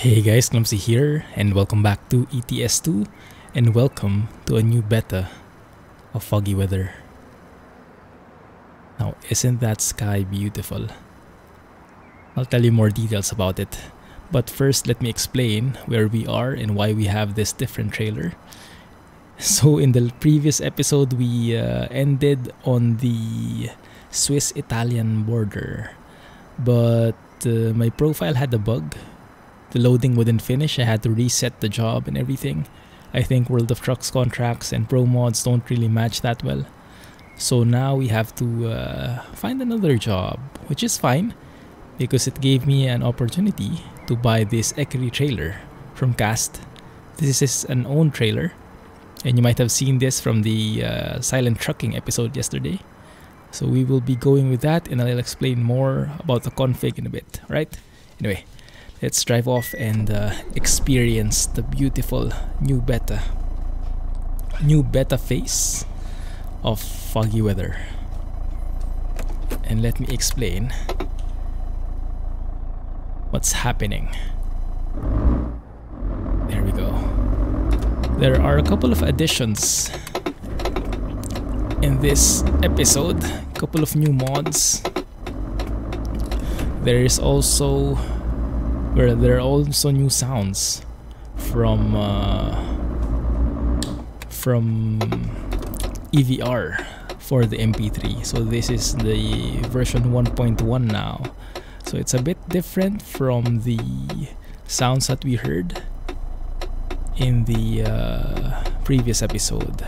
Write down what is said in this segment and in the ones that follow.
Hey guys, Clumsy here, and welcome back to ETS2, and welcome to a new beta of Foggy Weather. Now, isn't that sky beautiful? I'll tell you more details about it, but first let me explain where we are and why we have this different trailer. So in the previous episode, we ended on the Swiss-Italian border, but my profile had a bug. The loading wouldn't finish. I had to reset the job and everything. I think World of Trucks contracts and ProMods don't really match that well. So now we have to find another job, which is fine because it gave me an opportunity to buy this Ekeri trailer from Cast. This is an owned trailer, and you might have seen this from the silent trucking episode yesterday. So we will be going with that, and I'll explain more about the config in a bit, right? Anyway, let's drive off and experience the beautiful new beta phase of Foggy Weather. And let me explain what's happening. There we go. There are a couple of additions in this episode, a couple of new mods. There are also new sounds from EVR for the MP3. So this is the version 1.1 now. So it's a bit different from the sounds that we heard in the previous episode.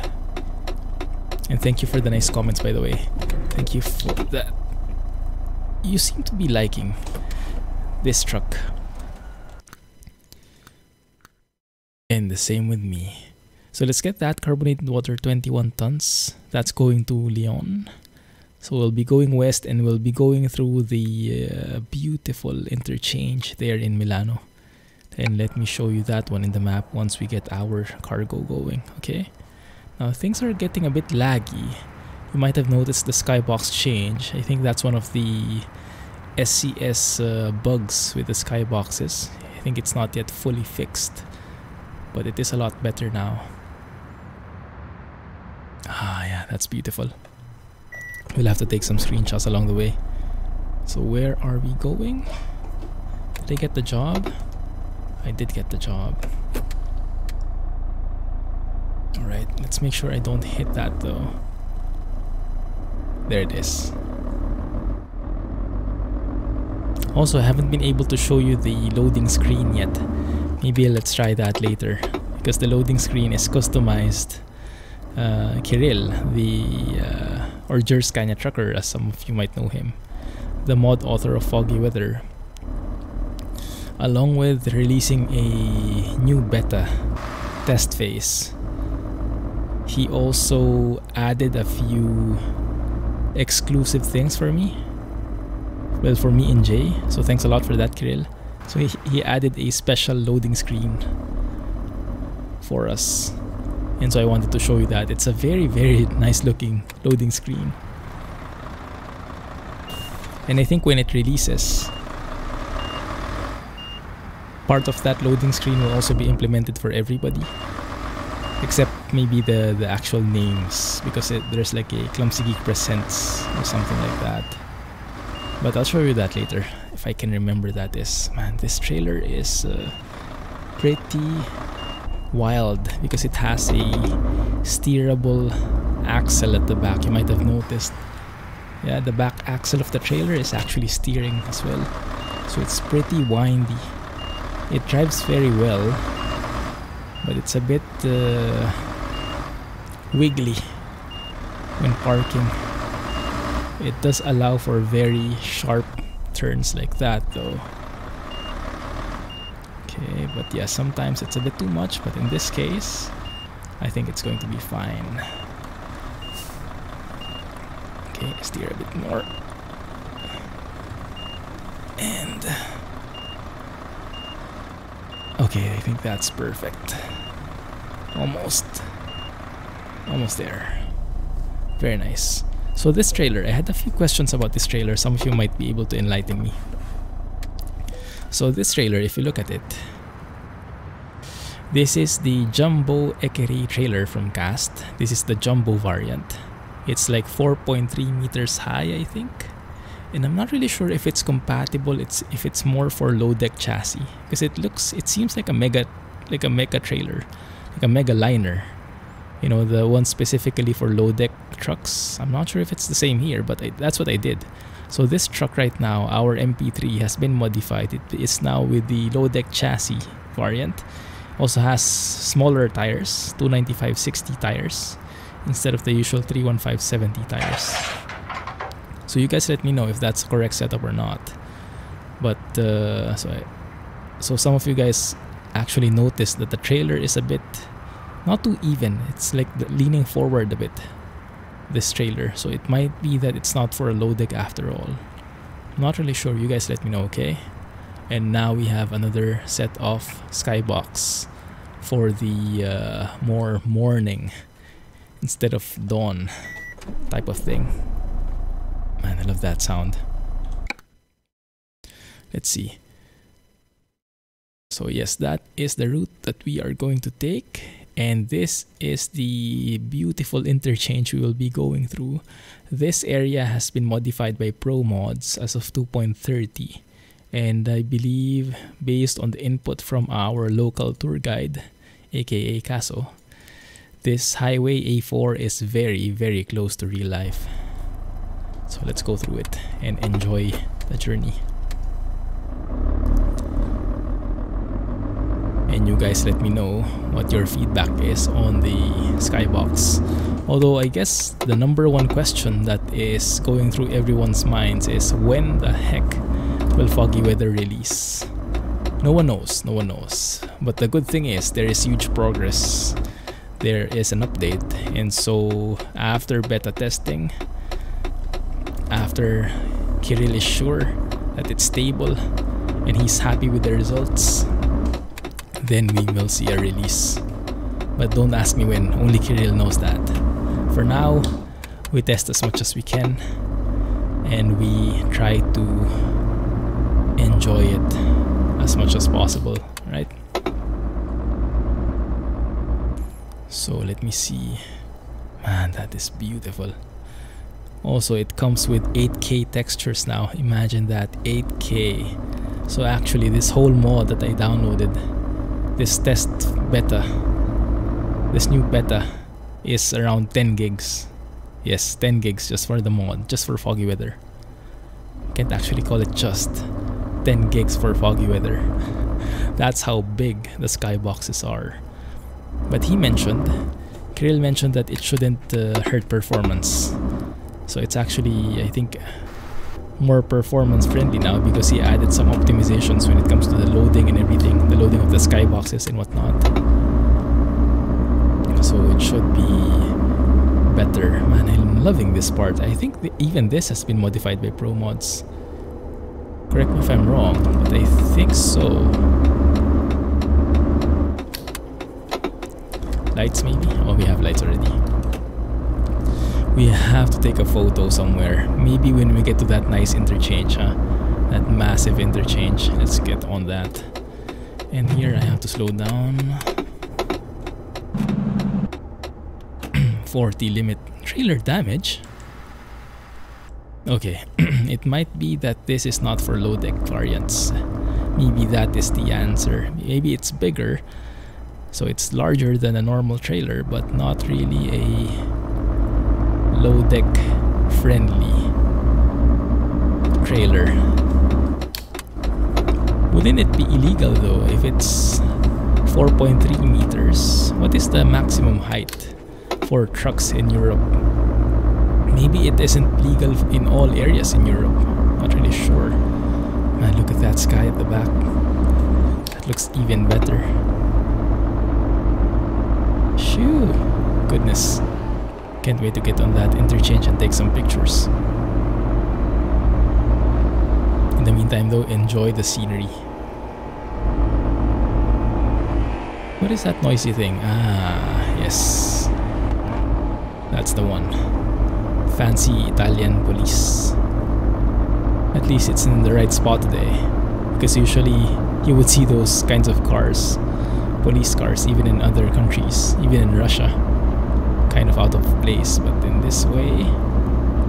And thank you for the nice comments, by the way. Thank you for that. You seem to be liking this truck. And the same with me. So let's get that carbonated water, 21 tons. That's going to Lyon. So we'll be going west and we'll be going through the beautiful interchange there in Milano. And let me show you that one in the map once we get our cargo going, okay? Now things are getting a bit laggy. You might have noticed the skybox change. I think that's one of the SCS bugs with the skyboxes. I think it's not yet fully fixed, but it is a lot better now. Ah, yeah, that's beautiful. We'll have to take some screenshots along the way. So where are we going? Did I get the job? I did get the job. Alright, let's make sure I don't hit that though. There it is. Also, I haven't been able to show you the loading screen yet. Maybe let's try that later, because the loading screen is customized. Kirill, or Gearshift trucker, as some of you might know him, the mod author of Foggy Weather, along with releasing a new beta test phase. He also added a few exclusive things for me. Well, for me and Jay. So thanks a lot for that, Kirill. So he added a special loading screen for us. And so I wanted to show you that. It's a very, very nice looking loading screen. And I think when it releases, part of that loading screen will also be implemented for everybody. Except maybe the actual names, because there's like a Clumsy Geek Presents or something like that. But I'll show you that later, if I can remember that is. Man, this trailer is pretty wild because it has a steerable axle at the back. You might have noticed. Yeah, the back axle of the trailer is actually steering as well. So it's pretty windy. It drives very well, but it's a bit wiggly when parking. It does allow for very sharp turns like that though. Okay, but yeah, sometimes it's a bit too much, but in this case, I think it's going to be fine. Okay, steer a bit more. And okay, I think that's perfect. Almost there. Very nice. So this trailer, I had a few questions about this trailer. Some of you might be able to enlighten me. So this trailer, if you look at it, This is the Jumbo Ekeri trailer from Cast. This is the Jumbo variant. It's like 4.3 meters high, I think. And I'm not really sure if it's compatible. If it's more for low deck chassis, because it seems like a mega trailer, like a mega liner. You know, the one specifically for low deck trucks. I'm not sure if it's the same here, but that's what I did. So this truck right now, our MP3, has been modified. It is now with the low deck chassis variant. Also has smaller tires, 295/60 tires, instead of the usual 315/70 tires. So you guys let me know if that's the correct setup or not. But so some of you guys actually noticed that the trailer is a bit not too even. It's like leaning forward a bit, this trailer. So it might be that it's not for a low deck after all. I'm not really sure. You guys let me know, okay? And now we have another set of skybox for the more morning instead of dawn type of thing. Man, I love that sound. Let's see. So yes, that is the route that we are going to take. And this is the beautiful interchange we will be going through. This area has been modified by ProMods as of 2.30. And I believe, based on the input from our local tour guide, aka Caso, this highway A4 is very, very close to real life. So let's go through it and enjoy the journey. And you guys let me know what your feedback is on the skybox. Although I guess the number one question that is going through everyone's minds is, when the heck will Foggy Weather release? No one knows, no one knows. But the good thing is there is huge progress. There is an update, and so after beta testing, after Kirill is sure that it's stable and he's happy with the results, then we will see a release. But don't ask me when, only Kirill knows that. For now, we test as much as we can and we try to enjoy it as much as possible, right? So let me see. Man, that is beautiful. Also, it comes with 8K textures now. Imagine that, 8K. So actually, this whole mod that I downloaded, this test beta, this new beta, is around 10 gigs. Yes, 10 gigs just for the mod, just for Foggy Weather. Can't actually call it just 10 gigs for Foggy Weather. That's how big the skyboxes are. But Kirill mentioned that it shouldn't hurt performance. So it's actually, I think, more performance friendly now because he added some optimizations when it comes to the loading and everything, the loading of the skyboxes and whatnot. So it should be better. Man, I'm loving this part. I think even this has been modified by ProMods. Correct me if I'm wrong, but I think so. Lights maybe? Oh, we have lights already. We have to take a photo somewhere. Maybe when we get to that nice interchange, huh? That massive interchange. Let's get on that. And here I have to slow down. 40 limit. Trailer damage? Okay, it might be that this is not for low deck variants. Maybe that is the answer. Maybe it's bigger, so it's larger than a normal trailer, but not really a low deck friendly trailer. Wouldn't it be illegal though if it's 4.3 meters? What is the maximum height for trucks in Europe? Maybe it isn't legal in all areas in Europe. Not really sure. Man, look at that sky at the back. That looks even better. Shoo! Goodness. Can't wait to get on that interchange and take some pictures. In the meantime though, enjoy the scenery. What is that noisy thing? Ah, yes. That's the one. Fancy Italian police. At least it's in the right spot today, because usually you would see those kinds of cars police cars even in other countries, even in Russia. Kind of out of place, but in this way,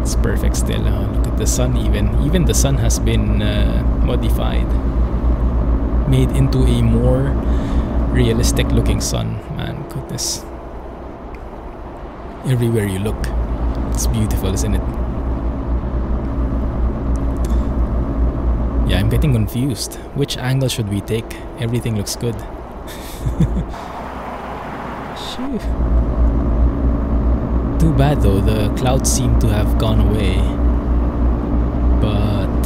it's perfect still. Look at the sun even. Even the sun has been modified. Made into a more realistic looking sun. Man, goodness. Everywhere you look, it's beautiful, isn't it? Yeah, I'm getting confused. Which angle should we take? Everything looks good. Shoo. Too bad though, the clouds seem to have gone away. But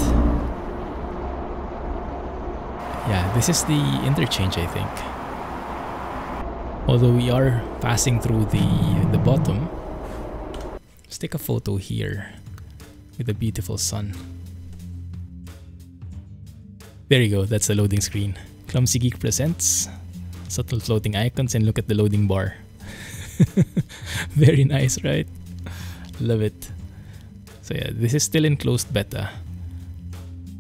yeah, this is the interchange, I think. Although we are passing through the bottom. Let's take a photo here with the beautiful sun. There you go, that's the loading screen. Clumsy Geek presents subtle floating icons, and look at the loading bar. Very nice, right? Love it. So yeah, this is still in closed beta,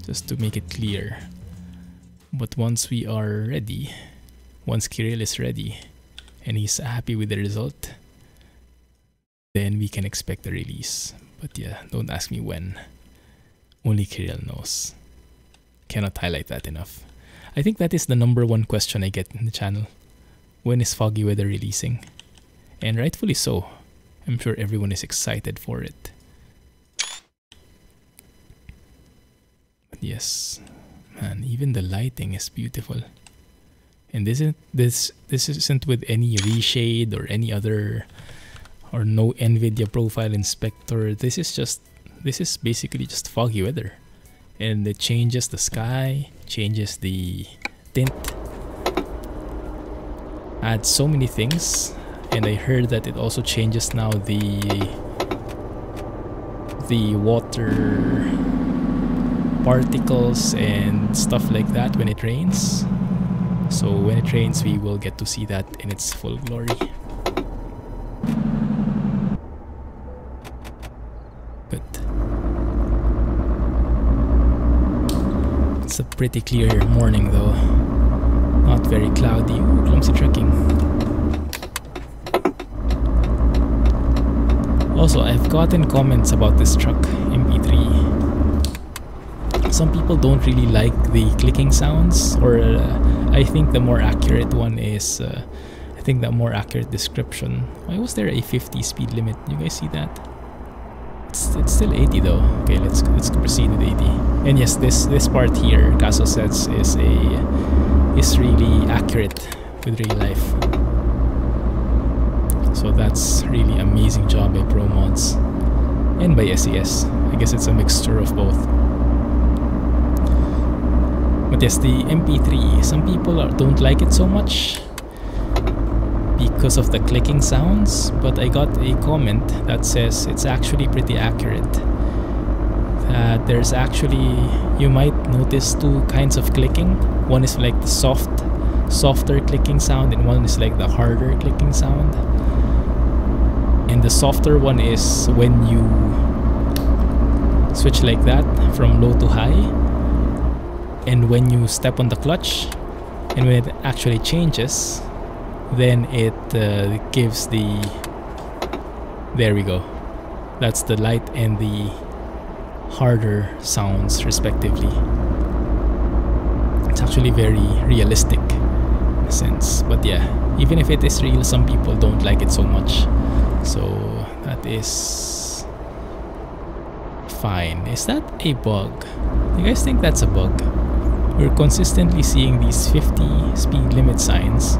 just to make it clear. But once we are ready, once Kirill is ready and he's happy with the result, then we can expect a release. But yeah, don't ask me when. Only Kirill knows. Cannot highlight that enough. I think that is the #1 question I get in the channel. When is Foggy Weather releasing? And rightfully so. I'm sure everyone is excited for it. But yes, man, even the lighting is beautiful. And this isn't with any reshade or any other, or no NVIDIA profile inspector. This is basically just Foggy Weather. And it changes the sky, changes the tint, adds so many things. And I heard that it also changes now the water particles and stuff like that when it rains. So when it rains, we will get to see that in its full glory. Good. It's a pretty clear morning though. Not very cloudy. Ooh, clumsy trekking. Also, I've gotten comments about this truck, MP3. Some people don't really like the clicking sounds, or I think the more accurate one is, I think the more accurate description. Why was there a 50 speed limit? You guys see that? It's still 80 though. Okay, let's proceed with 80. And yes, this part here, Caso says, is really accurate with real life. So that's really amazing job by ProMods and by SES. I guess it's a mixture of both. But yes, the MP3, some people don't like it so much because of the clicking sounds, but I got a comment that says it's actually pretty accurate. That there's actually, you might notice two kinds of clicking. One is like the softer clicking sound, and one is like the harder clicking sound. And the softer one is when you switch like that from low to high, and when you step on the clutch, and when it actually changes, then it gives the, there we go, that's the light and the harder sounds respectively. It's actually very realistic in a sense, but yeah, even if it is real, some people don't like it so much. So that is fine. Is that a bug? You guys think that's a bug? We're consistently seeing these 50 speed limit signs,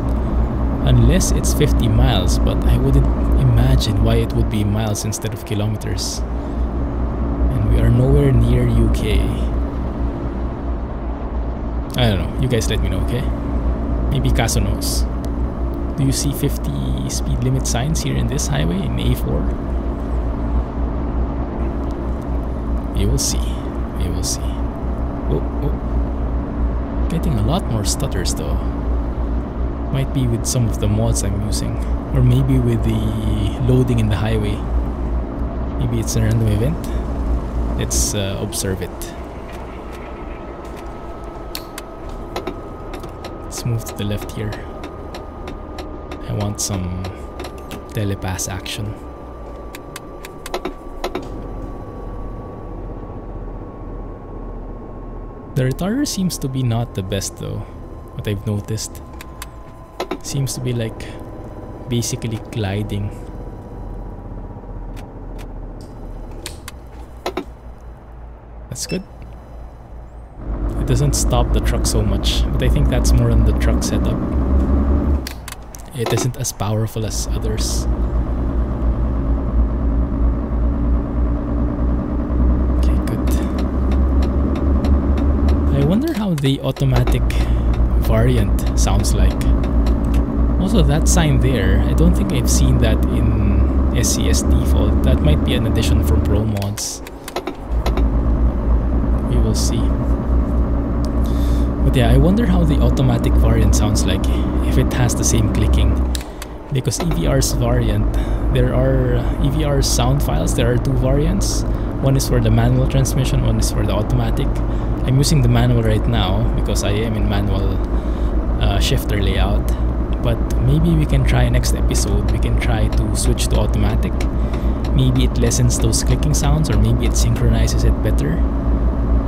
unless it's 50 miles, but I wouldn't imagine why it would be miles instead of kilometers. And we are nowhere near UK. I don't know. You guys let me know, okay? Maybe Caso knows. Do you see 50 speed limit signs here in this highway, in A4? We will see. We will see. Oh, oh. Getting a lot more stutters though. Might be with some of the mods I'm using. Or maybe with the loading in the highway. Maybe it's a random event. Let's observe it. Let's move to the left here. I want some telepass action. The retarder seems to be not the best though, what I've noticed. Seems to be like basically gliding. That's good. It doesn't stop the truck so much, but I think that's more on the truck setup. It isn't as powerful as others. Okay, good. I wonder how the automatic variant sounds like. Also, that sign there, I don't think I've seen that in SCS default. That might be an addition from ProMods. We will see. But yeah, I wonder how the automatic variant sounds like if it has the same clicking. Because EVR's variant, there are EVR's sound files, there are two variants. One is for the manual transmission, one is for the automatic. I'm using the manual right now because I am in manual shifter layout. But maybe we can try next episode, we can try to switch to automatic. Maybe it lessens those clicking sounds, or maybe it synchronizes it better.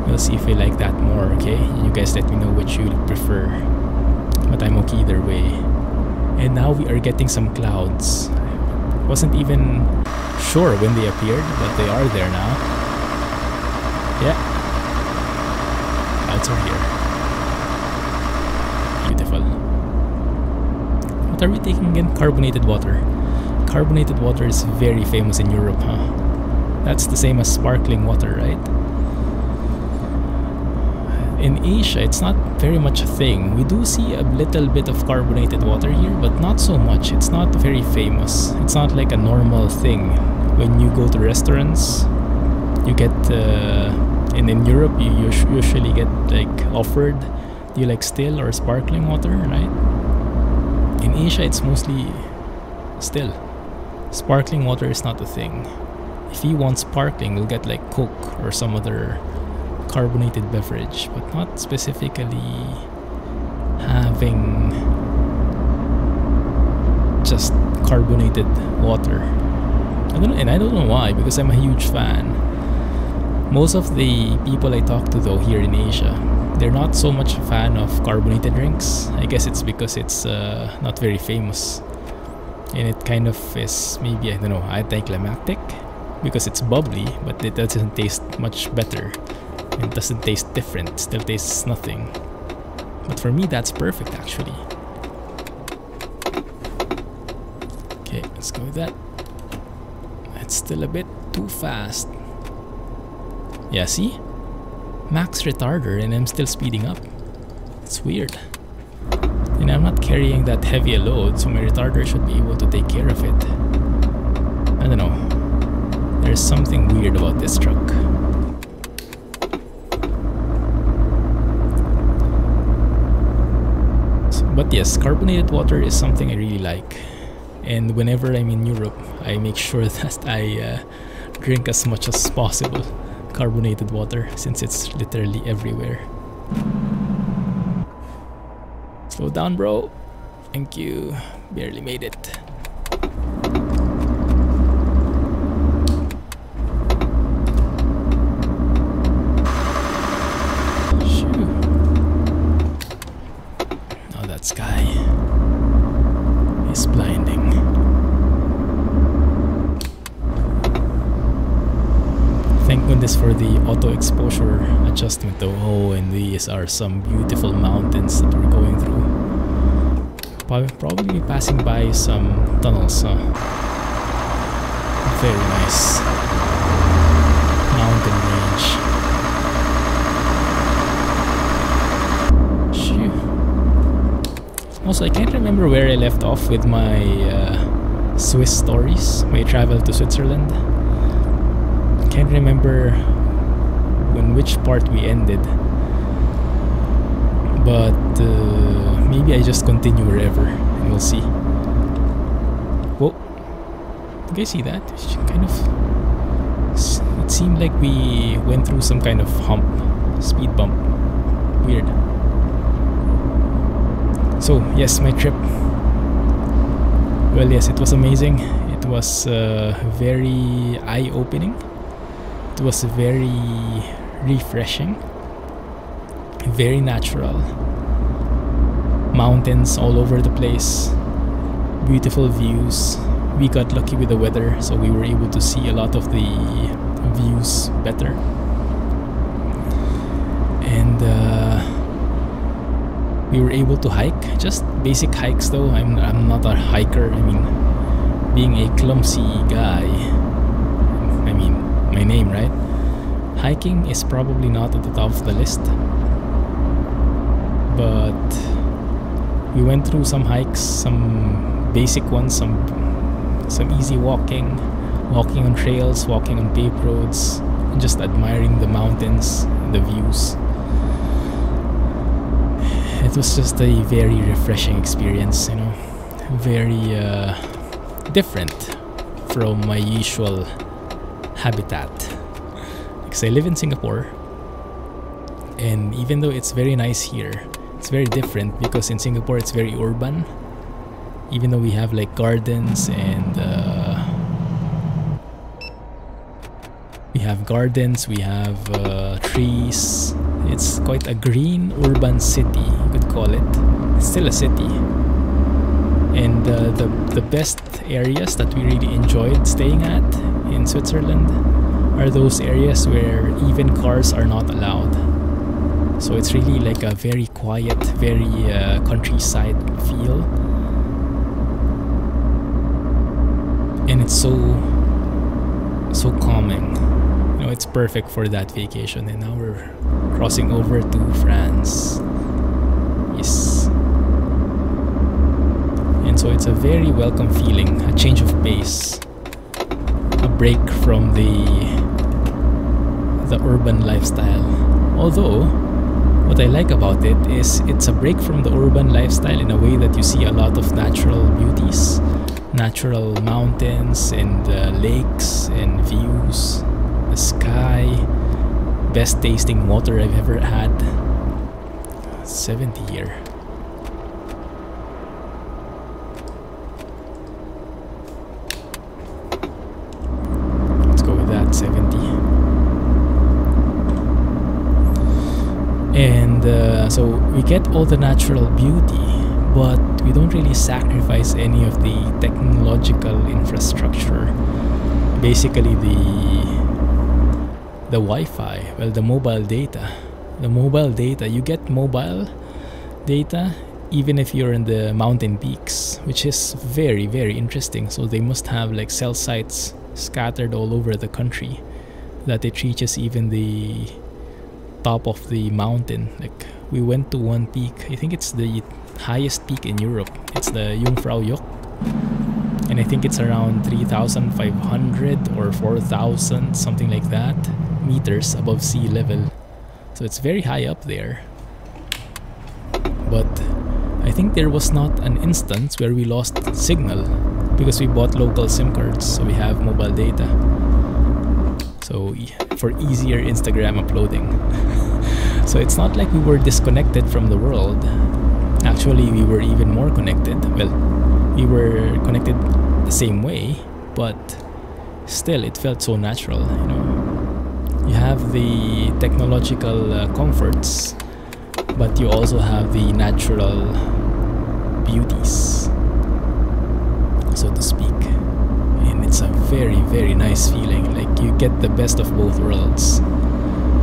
We'll see if we like that more, okay? You guys let me know which you prefer. But I'm okay either way. And now we are getting some clouds. Wasn't even sure when they appeared, but they are there now. Yeah. Clouds are here. Beautiful. What are we taking again? Carbonated water. Carbonated water is very famous in Europe, huh? That's the same as sparkling water, right? In Asia, it's not very much a thing. We do see a little bit of carbonated water here, but not so much. It's not very famous. It's not like a normal thing. When you go to restaurants, you get, and in Europe, you usually get like offered, do you like still or sparkling water, right? In Asia, it's mostly still. Sparkling water is not a thing. If you want sparkling, you'll get like Coke or some other carbonated beverage, but not specifically having just carbonated water. I don't know why, because I'm a huge fan. Most of the people I talk to though here in Asia, they're not so much a fan of carbonated drinks. I guess it's because it's not very famous. And it kind of is maybe, I don't know, anticlimactic. Because it's bubbly, but it doesn't taste much better. It doesn't taste different, it still tastes nothing. But for me, that's perfect actually. Okay, let's go with that. It's still a bit too fast. Yeah, see? Max retarder and I'm still speeding up. It's weird. And I'm not carrying that heavy a load, so my retarder should be able to take care of it. I don't know. There's something weird about this truck. But yes, carbonated water is something I really like. And whenever I'm in Europe, I make sure that I drink as much as possible carbonated water, since it's literally everywhere. Slow down, bro. Thank you. Barely made it. Sky is blinding. Thank goodness for the auto exposure adjustment though. Oh, and these are some beautiful mountains that we're going through. Probably passing by some tunnels, huh? Very nice mountain range. Also, I can't remember where I left off with my Swiss stories, my travel to Switzerland. Can't remember which part we ended. But maybe I just continue wherever and we'll see. Whoa. Did you guys see that? It seemed like we went through some kind of hump, speed bump. Weird. So yes, my trip Well, yes, it was amazing. It was very eye-opening. It was very refreshing, very natural. Mountains all over the place, beautiful views. We got lucky with the weather, so we were able to see a lot of the views better. And we were able to hike, just basic hikes though. I'm not a hiker. I mean, being a clumsy guy, I mean, my name, right? Hiking is probably not at the top of the list. But we went through some hikes, some basic ones, some easy walking on trails, walking on paved roads, and just admiring the mountains and the views. It was just a very refreshing experience, you know, very different from my usual habitat. Because I live in Singapore, and even though it's very nice here, it's very different because in Singapore it's very urban. Even though we have like gardens and we have trees. It's quite a green urban city, you could call it. It's still a city. And the best areas that we really enjoyed staying at in Switzerland are those areas where even cars are not allowed. So it's really like a very quiet, very countryside feel. And it's so calming. You know, it's perfect for that vacation. And now we're crossing over to France. Yes. And so it's a very welcome feeling, a change of pace, a break from the urban lifestyle. Although what I like about it is it's a break from the urban lifestyle in a way that you see a lot of natural beauties, natural mountains and lakes and views, the sky, best tasting water I've ever had. 70 here. Let's go with that, 70. And so we get all the natural beauty, but we don't really sacrifice any of the technological infrastructure. Basically the Wi-Fi, well, the mobile data. The mobile data, you get mobile data even if you're in the mountain peaks, which is very, very interesting. So they must have like cell sites scattered all over the country that it reaches even the top of the mountain. Like we went to one peak, I think it's the highest peak in Europe. It's the Jungfraujoch, and I think it's around 3,500 or 4,000, something like that, meters above sea level. So it's very high up there. But I think there was not an instance where we lost signal because we bought local SIM cards, so we have mobile data. So for easier Instagram uploading. So it's not like we were disconnected from the world. Actually, we were even more connected. Well, we were connected the same way, but still it felt so natural, you know. You have the technological comforts, but you also have the natural beauties, so to speak. And it's a very, very nice feeling. Like you get the best of both worlds.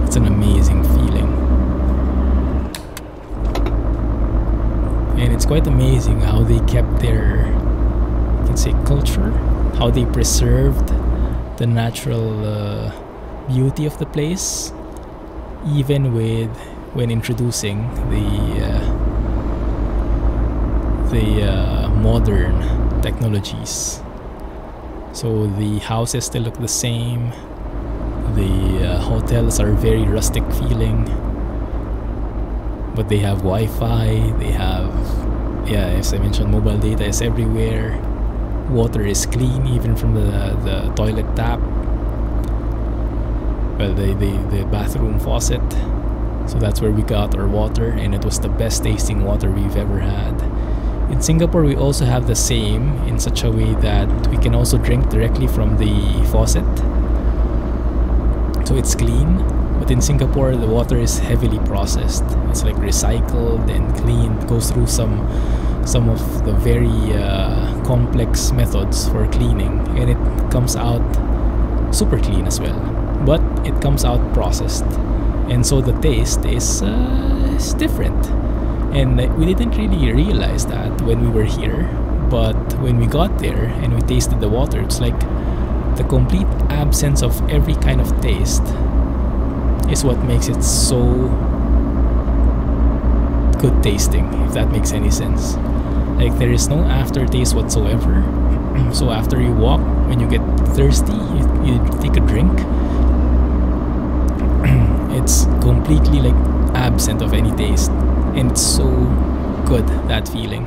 It's an amazing feeling. And it's quite amazing how they kept their, you can say, culture, how they preserved the natural beauty of the place, even when introducing the modern technologies. So the houses still look the same. The hotels are very rustic feeling, but they have Wi-Fi. They have, yeah, as I mentioned, mobile data is everywhere. Water is clean even from the toilet tap. Well, the bathroom faucet. So that's where we got our water, and it was the best tasting water we've ever had. In Singapore, we also have the same in such a way that we can also drink directly from the faucet. So it's clean, but in Singapore, the water is heavily processed. It's like recycled and cleaned, goes through some of the very complex methods for cleaning, and it comes out super clean as well. But it comes out processed, and so the taste is different. And we didn't really realize that when we were here, but when we got there and we tasted the water, it's like the complete absence of every kind of taste is what makes it so good tasting, if that makes any sense. Like, there is no aftertaste whatsoever. So after you walk, when you get thirsty, you take a drink, it's completely like absent of any taste. And it's so good, that feeling.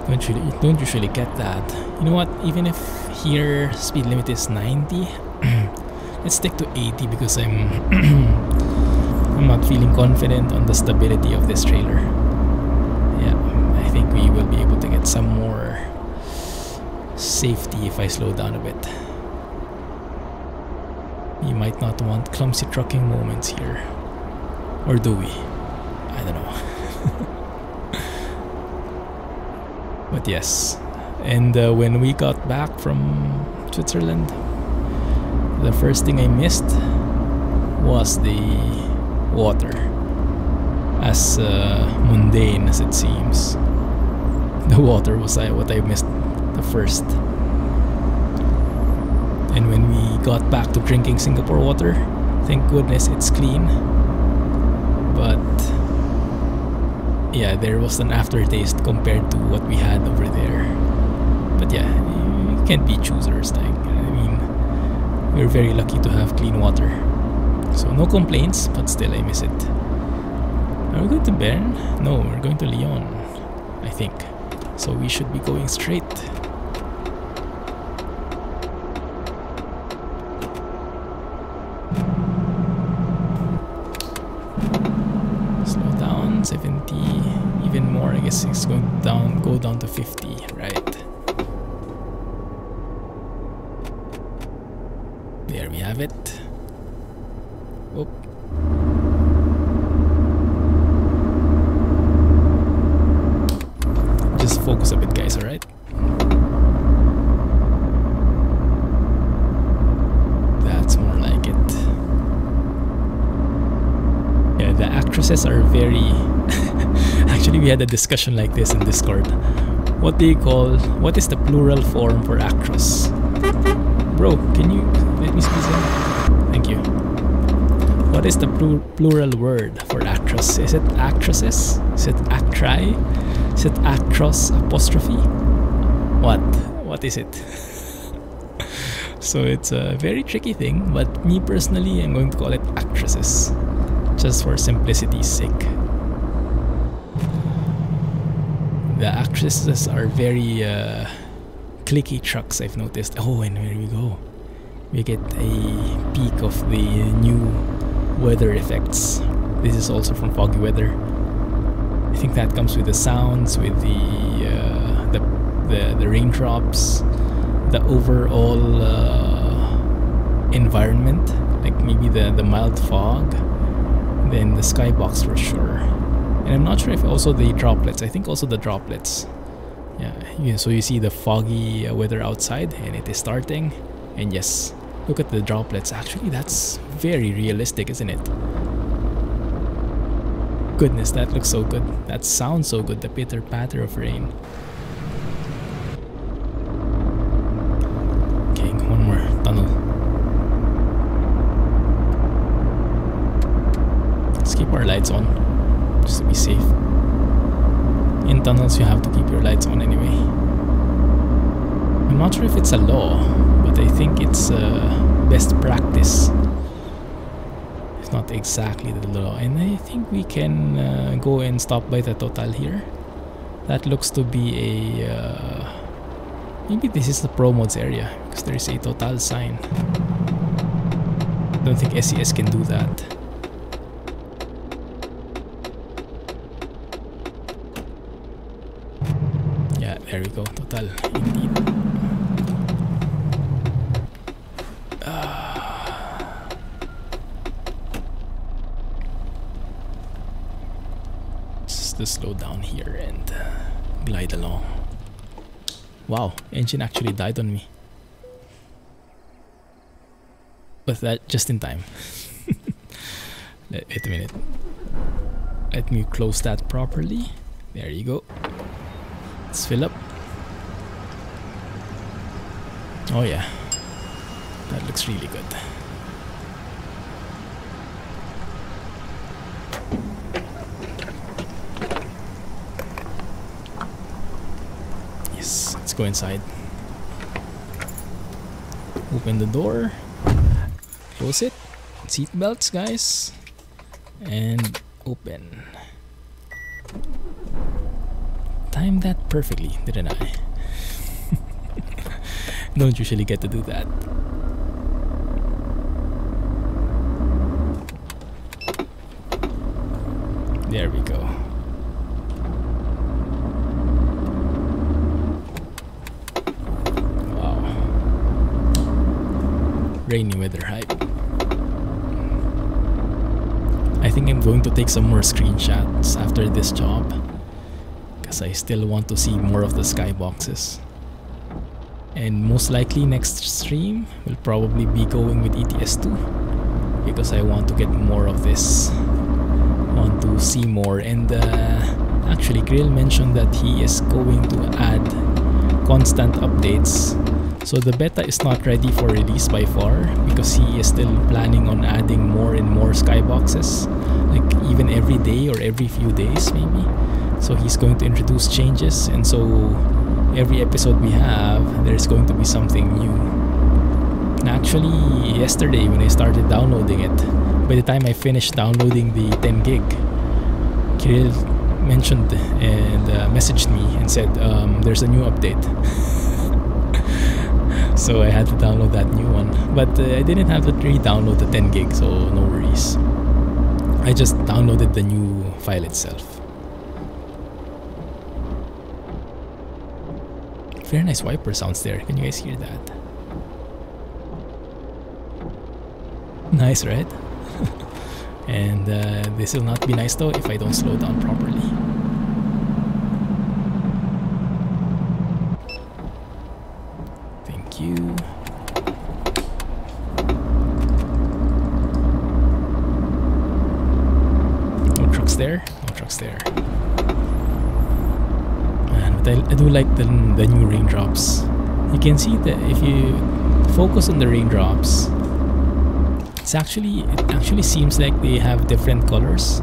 You don't usually get that. You know what? Even if here speed limit is 90, let's stick to 80 because I'm not feeling confident on the stability of this trailer. Yeah, I think we will be able to get some more safety if I slow down a bit. You might not want clumsy trucking moments here, or do we? I don't know. But yes, and when we got back from Switzerland, the first thing I missed was the water. As mundane as it seems, the water was what I missed the first. And when we got back to drinking Singapore water, thank goodness it's clean. But yeah, there was an aftertaste compared to what we had over there. But yeah, you can't be choosers. Like, I mean, we're very lucky to have clean water. So no complaints, but still I miss it. Are we going to Bern? No, we're going to Lyon, I think. So we should be going straight. Slow down, 70, even more. I guess it's going down, go down to 50, right? There we have it. Oop. Just focus a bit, guys, alright? That's more like it. Yeah, the actresses are very... Actually, we had a discussion like this in Discord. What is the plural form for actress? Bro, can you let me squeeze in? Thank you. What is the plural word for actress? Is it actresses? Is it actri? Is it actros apostrophe? What is it? So it's a very tricky thing, but me personally, I'm going to call it actresses, just for simplicity's sake. The actresses are very clicky trucks, I've noticed. Oh, and here we go. We get a peek of the new weather effects. This is also from Foggy Weather. I think that comes with the sounds, with the raindrops, the overall environment, like maybe the mild fog, then the skybox for sure. And I'm not sure if also the droplets. I think also the droplets. Yeah. So you see the foggy weather outside, and it is starting. And yes, look at the droplets. Actually, that's very realistic, isn't it? Goodness, that looks so good. That sounds so good, the pitter-patter of rain. Okay, one more tunnel. Let's keep our lights on, just to be safe. In tunnels, you have to keep your lights on anyway. I'm not sure if it's a law, but I think it's best practice. Not exactly the law, and I think we can go and stop by the Total here. That looks to be a maybe this is the ProMods area because there is a Total sign. I don't think SES can do that. There we go, total, indeed. Just to slow down here and glide along. Wow, engine actually died on me. But that just in time. Wait a minute. Let me close that properly. There you go. Let's fill up. Oh yeah, that looks really good. Yes, let's go inside. Open the door. Close it. Seat belts, guys. And open. Timed that perfectly, didn't I? Don't usually get to do that. There we go. Wow. Rainy weather hype. I think I'm going to take some more screenshots after this job, because I still want to see more of the skyboxes. And most likely next stream will probably be going with ETS2, because I want to get more of this. Want to see more. And actually Grill mentioned that he is going to add constant updates. So the beta is not ready for release by far, because he is still planning on adding more and more skyboxes, like even every day or every few days maybe. So he's going to introduce changes, and so every episode we have, there's going to be something new. And actually, yesterday when I started downloading it, by the time I finished downloading the 10 gig, Kirill mentioned and messaged me and said, there's a new update. So I had to download that new one. But I didn't have to re-download the 10 gig, so no worries. I just downloaded the new file itself. Very nice wiper sounds there. Can you guys hear that? Nice, right? And this will not be nice though if I don't slow down properly. Thank you. No trucks there. No trucks there. I do like the new raindrops. You can see that if you focus on the raindrops, it actually seems like they have different colors.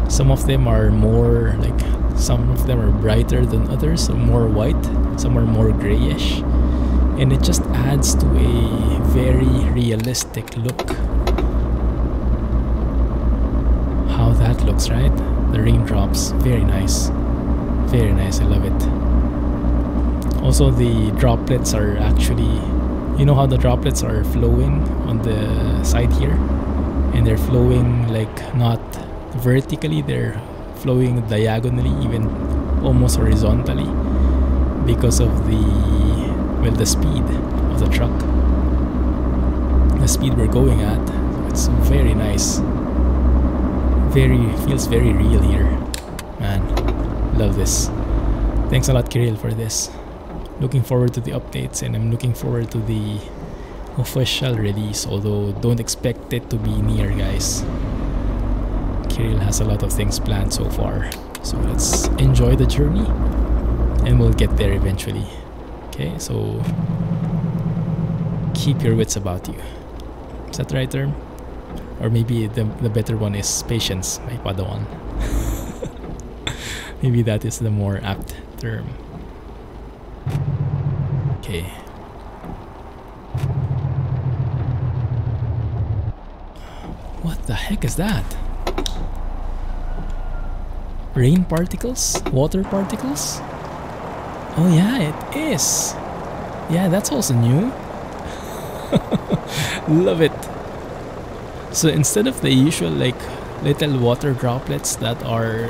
Some of them are more like, some of them are brighter than others, some more white, some are more grayish, and it just adds to a very realistic look. How that looks, right? The raindrops, very nice. Very nice, I love it. Also, the droplets are actually, you know how the droplets are flowing on the side here? And they're flowing like not vertically, they're flowing diagonally, even almost horizontally, because of the speed of the truck. The speed we're going at. It's very nice. Feels very real here. Man, love this. Thanks a lot, Kirill, for this. Looking forward to the updates, and I'm looking forward to the official release, although don't expect it to be near, guys. Kirill has a lot of things planned so far, so let's enjoy the journey and we'll get there eventually. Okay, so keep your wits about you. Is that the right term? Or maybe the better one is patience, my padawan. Maybe that is the more apt term. Okay. What the heck is that? Rain particles? Water particles? Oh yeah, it is. Yeah, that's also new. Love it. So instead of the usual like little water droplets that are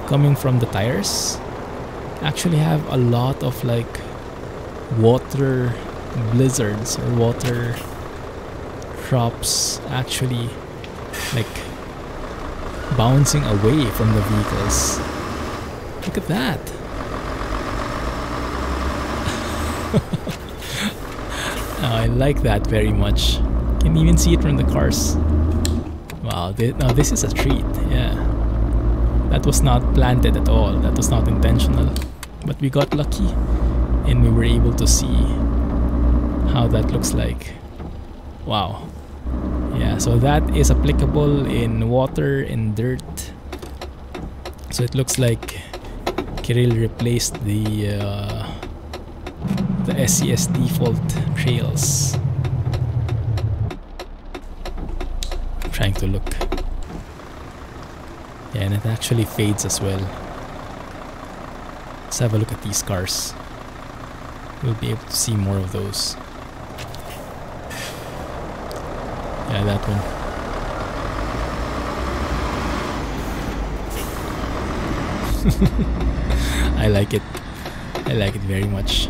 coming from the tires, actually have a lot of like water blizzards or water drops actually like bouncing away from the vehicles. Look at that. Oh, I like that very much. Can even see it from the cars. Wow, now this is a treat. Yeah, that was not planted at all. That was not intentional, but we got lucky and we were able to see how that looks like. Wow. Yeah, so that is applicable in water and dirt. So it looks like Kirill replaced the SCS default trails. I'm trying to look. Yeah, and it actually fades as well. Let's have a look at these cars. We'll be able to see more of those. Yeah, that one. I like it. I like it very much.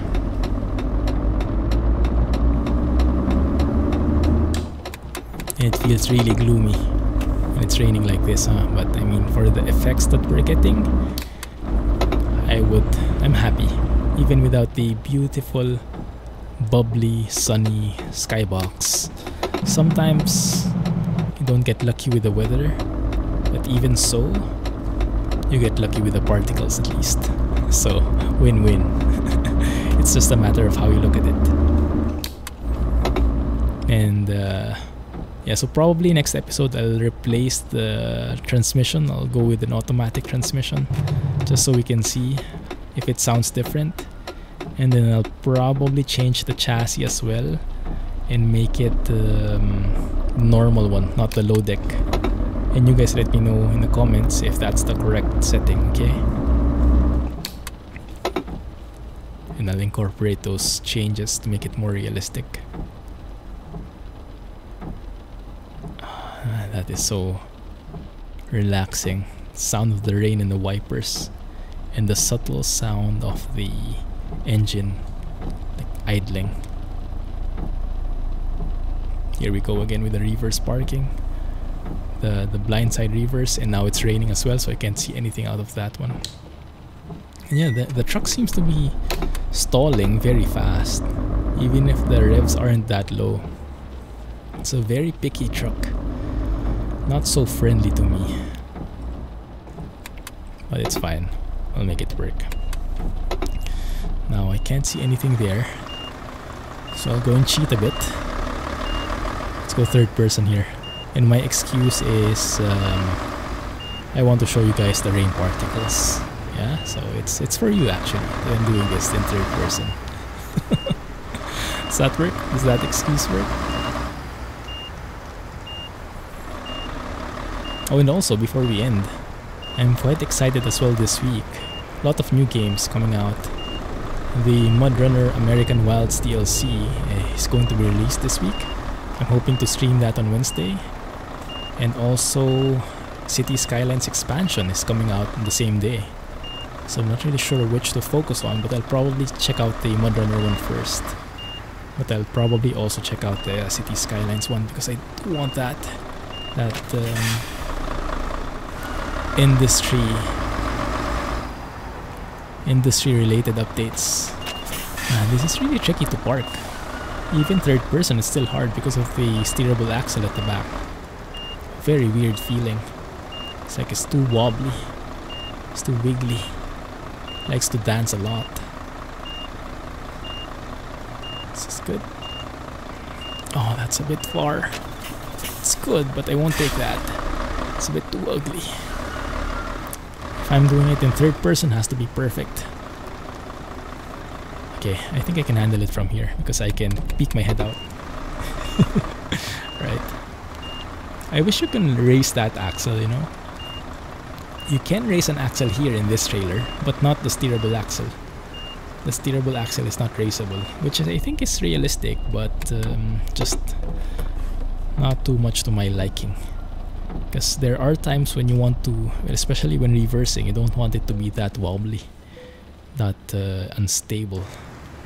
And it feels really gloomy when it's raining like this, huh? But I mean, for the effects that we're getting, I'm happy. Even without the beautiful, bubbly, sunny skybox. Sometimes you don't get lucky with the weather, but even so, you get lucky with the particles at least. So, win-win. It's just a matter of how you look at it. And yeah, so probably next episode I'll replace the transmission. I'll go with an automatic transmission just so we can see if it sounds different. And then I'll probably change the chassis as well and make it normal one, not the low deck. And you guys let me know in the comments if that's the correct setting, okay? And I'll incorporate those changes to make it more realistic. That is so relaxing. Sound of the rain and the wipers, and the subtle sound of the engine like idling. Here we go again with the reverse parking, the blindside reverse, and now it's raining as well, so I can't see anything out of that one. And yeah, the truck seems to be stalling very fast, even if the revs aren't that low. It's a very picky truck, not so friendly to me, but it's fine. I'll make it work. Now I can't see anything there, so I'll go and cheat a bit. Let's go third person here. And my excuse is I want to show you guys the rain particles. Yeah, so it's for you actually. I'm doing this in third person. Does that work? Does that excuse work? Oh, and also before we end, I'm quite excited as well this week. A lot of new games coming out. The MudRunner American Wilds DLC is going to be released this week. I'm hoping to stream that on Wednesday. And also City Skylines expansion is coming out on the same day. So I'm not really sure which to focus on, but I'll probably check out the MudRunner one first. But I'll probably also check out the City Skylines one because I do want that industry related updates. This is really tricky to park. Even third person is still hard because of the steerable axle at the back. Very weird feeling. It's like it's too wobbly. It's too wiggly. Likes to dance a lot. This is good. Oh, that's a bit far. It's good, but I won't take that. It's a bit too ugly. If I'm doing it in third person, it has to be perfect. Okay, I think I can handle it from here because I can peek my head out. Right. I wish you can raise that axle, you know. You can raise an axle here in this trailer, but not the steerable axle. The steerable axle is not raisable, which I think is realistic, but just not too much to my liking. Because there are times when you want to, especially when reversing, you don't want it to be that wobbly. not unstable,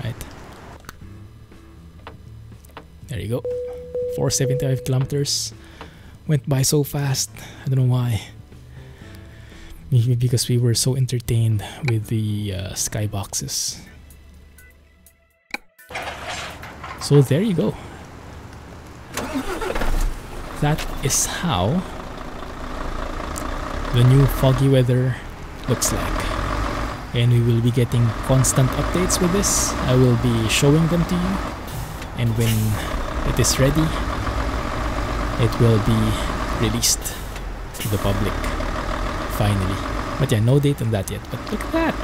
right? There you go. 475 kilometers. Went by so fast. I don't know why. Maybe because we were so entertained with the skyboxes. So there you go. That is how the new Foggy Weather looks like. And we will be getting constant updates with this. I will be showing them to you. And when it is ready, it will be released to the public finally. But yeah, no date on that yet. But look at that.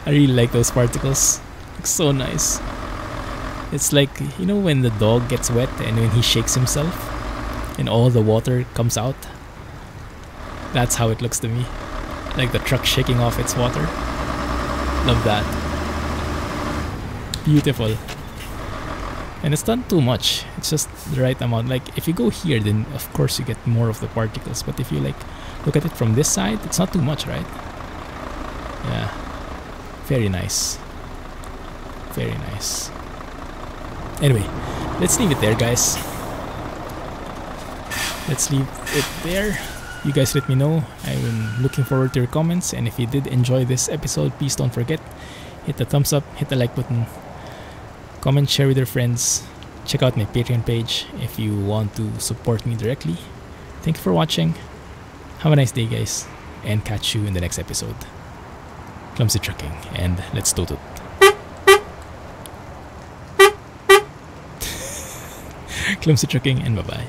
I really like those particles. Looks so nice. It's like, you know, when the dog gets wet and when he shakes himself and all the water comes out. That's how it looks to me. Like the truck shaking off its water. Love that. Beautiful. And it's not too much. It's just the right amount. Like if you go here, then of course you get more of the particles. But if you like look at it from this side, it's not too much, right? Yeah. Very nice. Very nice. Anyway, let's leave it there, guys. Let's leave it there. You guys let me know. I'm looking forward to your comments. And if you did enjoy this episode, please don't forget, hit the thumbs up, hit the like button, comment, share with your friends. Check out my Patreon page if you want to support me directly. Thank you for watching. Have a nice day, guys. And catch you in the next episode. Clumsy Trucking, and let's toot it. Clumsy Trucking, and bye-bye.